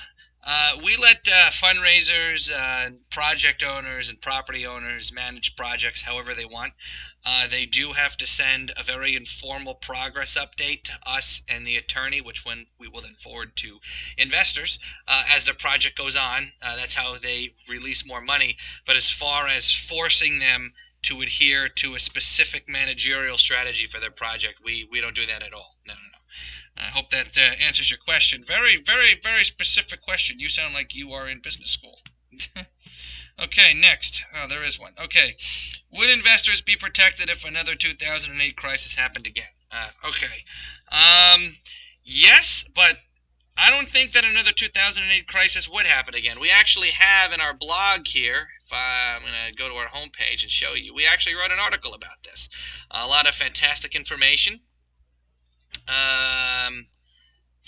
We let fundraisers, project owners, and property owners manage projects however they want. They do have to send a very informal progress update to us and the attorney, which we will then forward to investors as their project goes on. That's how they release more money. But as far as forcing them to adhere to a specific managerial strategy for their project, we don't do that at all. No. I hope that answers your question. Very, very, very specific question. You sound like you are in business school. Okay, next. Oh, there is one. Okay. Would investors be protected if another 2008 crisis happened again? Okay. Yes, but I don't think that another 2008 crisis would happen again. We actually have in our blog here, if I'm going to go to our homepage and show you, we actually wrote an article about this. A lot of fantastic information.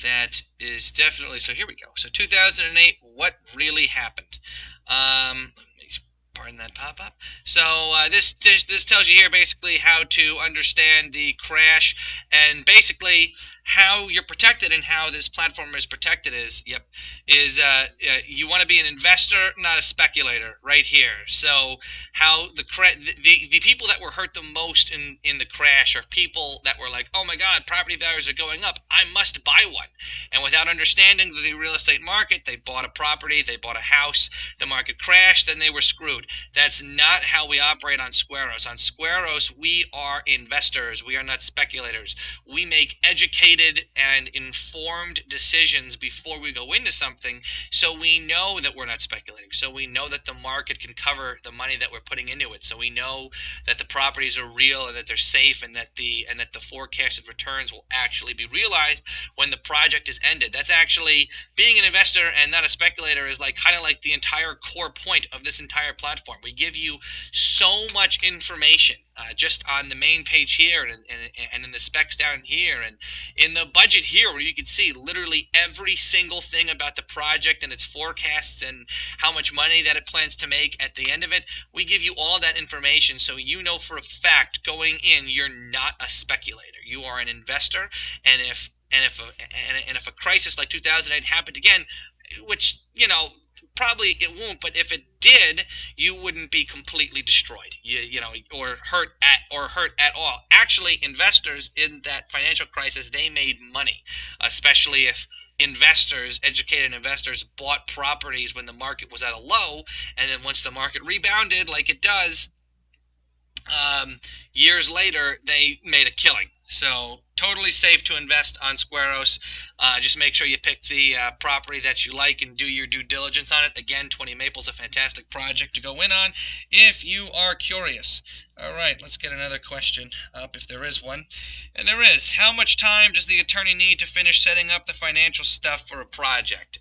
That is definitely, so here we go. So 2008, what really happened? Pardon that pop-up. So this tells you here basically how to understand the crash and basically how you're protected and how this platform is protected is you want to be an investor, not a speculator, right here. So how the people that were hurt the most in the crash are people that were like, oh my God, property values are going up, I must buy one. And without understanding the real estate market, they bought a property, they bought a house, the market crashed, and they were screwed. That's not how we operate on Squarous. On Squarous, we are investors. We are not speculators. We make educated calculated and informed decisions before we go into something, so we know that we're not speculating, so we know that the market can cover the money that we're putting into it, so we know that the properties are real and that they're safe, and that the forecasted returns will actually be realized when the project is ended. That's actually, being an investor and not a speculator is like kind of like the entire core point of this entire platform. We give you so much information just on the main page here, and in the specs down here, and in the budget here, where you can see literally every single thing about the project and its forecasts and how much money that it plans to make at the end of it. We give you all that information, so you know for a fact going in you're not a speculator. You are an investor, and if a crisis like 2008 happened again, which probably it won't, but if it did, you wouldn't be completely destroyed, or hurt at all. Actually, investors in that financial crisis, they made money, especially if educated investors, bought properties when the market was at a low, and then once the market rebounded, like it does, years later, they made a killing. So totally safe to invest on Squaros. Just make sure you pick the property that you like and do your due diligence on it. Again, 20 Maple's a fantastic project to go in on if you are curious. All right, let's get another question up if there is one. And there is. How much time does the attorney need to finish setting up the financial stuff for a project?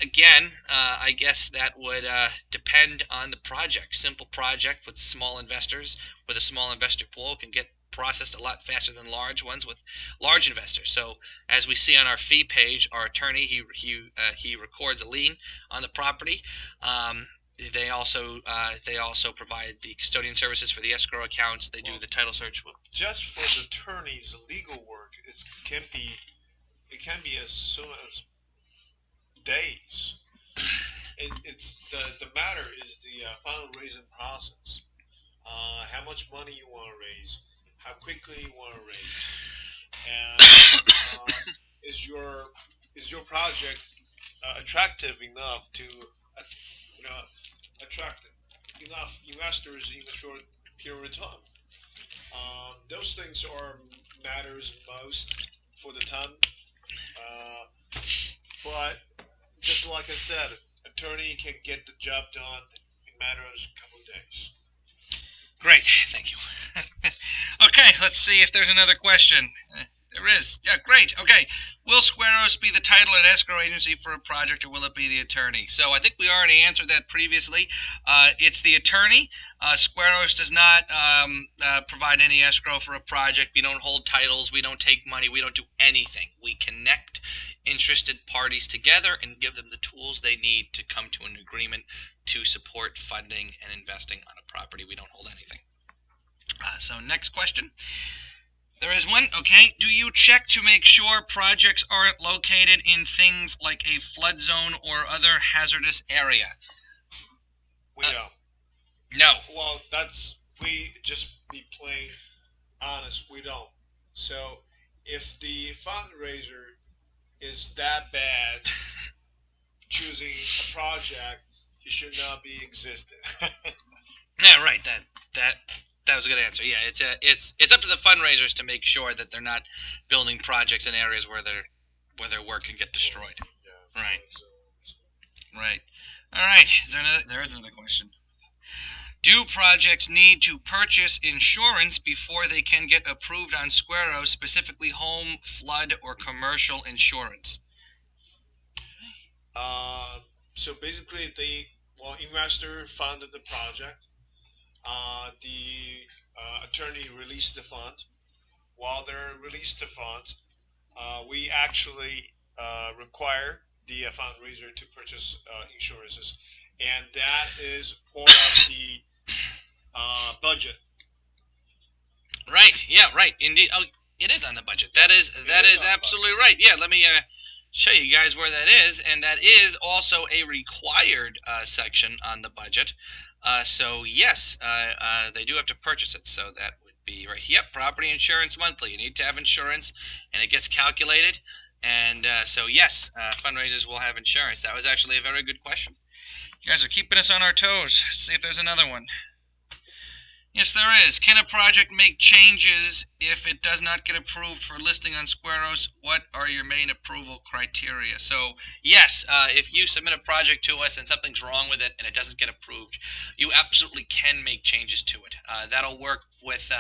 Again, I guess that would depend on the project. Simple project with small investors, with a small investor pool, can get processed a lot faster than large ones with large investors. So, as we see on our fee page, our attorney he records a lien on the property. They also provide the custodian services for the escrow accounts. They do the title search. Just for the attorney's legal work, it can be as soon as days. It's the matter is the fundraising process. How much money you want to raise, how quickly you want to raise, and is your project attractive enough to attract enough investors in a short period of time. Those things are matters most for the time. Uh, but just like I said, attorney can get the job done in matters of a couple of days. Great, thank you. Okay, let's see if there's another question. There is. Yeah, great. Okay. Will Squaros be the title and escrow agency for a project, or will it be the attorney? So I think we already answered that previously. It's the attorney. Squaros does not provide any escrow for a project. We don't hold titles. We don't take money. We don't do anything. We connect interested parties together and give them the tools they need to come to an agreement to support funding and investing on a property. We don't hold anything. So next question. There is one. Okay. Do you check to make sure projects aren't located in things like a flood zone or other hazardous area? We don't. No. Well, we just be plain honest. We don't. So if the fundraiser is that bad, choosing a project, he should not be existing. Yeah, right. That was a good answer. Yeah, it's up to the fundraisers to make sure that they're not building projects in areas where their work can get destroyed. Yeah. Right. Right. All right. There is another question. Do projects need to purchase insurance before they can get approved on Squaros, specifically home, flood, or commercial insurance? So basically, investor funded the project. The attorney released the fund. While they released the fund, we actually require the fundraiser to purchase insurances, and that is part of the budget. Right. Yeah. Right. Indeed. Oh, it is on the budget. That is absolutely right. Yeah. Let me show you guys where that is, and that is also a required section on the budget. So yes, they do have to purchase it. So that would be right. Yep. Property insurance monthly. You need to have insurance, and it gets calculated. And so yes, fundraisers will have insurance. That was actually a very good question. You guys are keeping us on our toes. Let's see if there's another one. Yes, there is. Can a project make changes if it does not get approved for listing on Squaros? What are your main approval criteria? So, yes, if you submit a project to us and something's wrong with it and it doesn't get approved, you absolutely can make changes to it. That'll work with,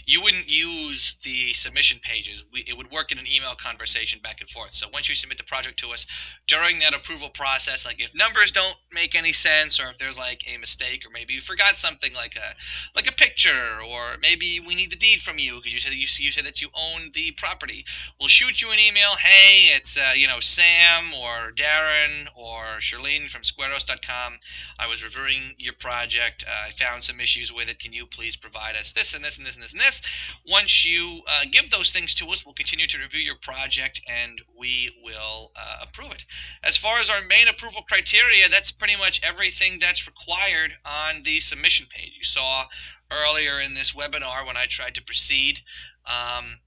you wouldn't use the submission pages. It would work in an email conversation back and forth. So, once you submit the project to us, during that approval process, like if numbers don't make any sense or if there's like a mistake or maybe you forgot something like a picture, or maybe we need the deed from you because you said that you own the property. We'll shoot you an email. Hey, it's Sam or Darren or Charlene from Squarous.com. I was reviewing your project. I found some issues with it. Can you please provide us this and this and this and this and this? Once you give those things to us, we'll continue to review your project and we will approve it. As far as our main approval criteria, that's pretty much everything that's required on the submission page. You saw earlier in this webinar when I tried to proceed on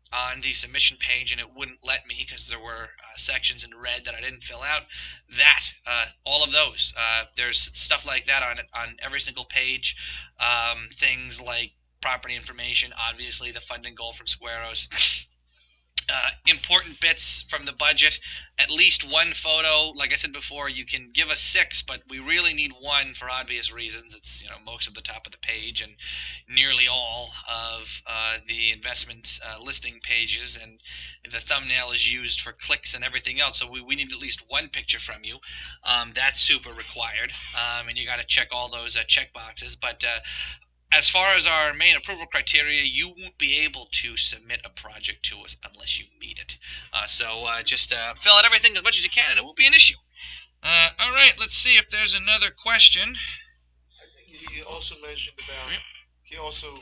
the submission page and it wouldn't let me because there were sections in red that I didn't fill out. All of those, there's stuff like that on every single page. Things like property information, obviously the funding goal from Squaros. Important bits from the budget, at least one photo. Like I said before, you can give us 6, but we really need one for obvious reasons. It's most of the top of the page and nearly all of the investment listing pages, and the thumbnail is used for clicks and everything else. So we need at least one picture from you. That's super required, and you got to check all those check boxes. But as far as our main approval criteria, you won't be able to submit a project to us unless you meet it. So just fill out everything as much as you can, and it won't be an issue. All right, let's see if there's another question. I think he also mentioned about. Yep. He also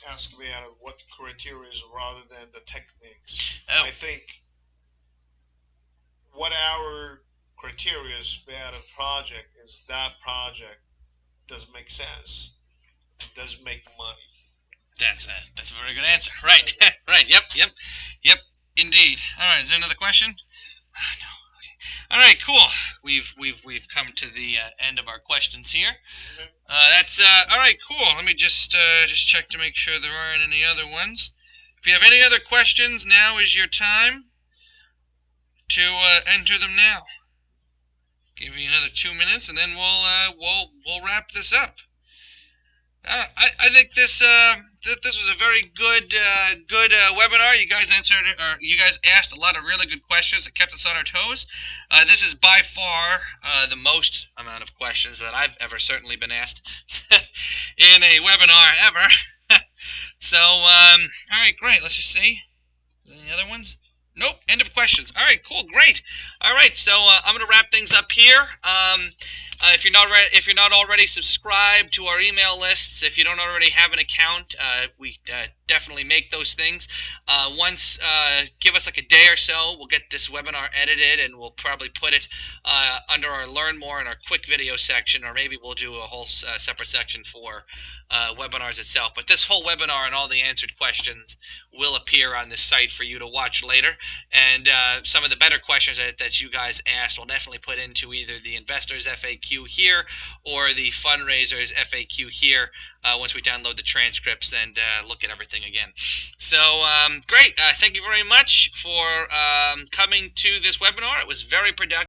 asked about what the criteria is rather than the techniques. Oh, I think what our criteria is about a project is that project does make sense, does make money. that's a very good answer. Right, right. Yep. Indeed. All right. Is there another question? No. All right, cool. We've come to the end of our questions here. That's all right. Cool. Let me just check to make sure there aren't any other ones. If you have any other questions, now is your time to enter them now. Give you another 2 minutes, and then we'll wrap this up. I think this was a very good webinar. You guys asked a lot of really good questions that kept us on our toes. This is by far the most amount of questions that I've ever certainly been asked in a webinar ever. So all right, great. Let's just see. Any other ones? Nope. End of questions. All right. Cool. Great. All right. So I'm gonna wrap things up here. If you're not already subscribed to our email lists, if you don't already have an account, we definitely make those things. Once, give us like a day or so, we'll get this webinar edited and we'll probably put it under our Learn More in our quick video section, or maybe we'll do a whole separate section for webinars itself. But this whole webinar and all the answered questions will appear on this site for you to watch later. And some of the better questions that you guys asked will definitely put into either the investors FAQ here or the fundraisers FAQ here once we download the transcripts and look at everything again. So great. Thank you very much for coming to this webinar. It was very productive.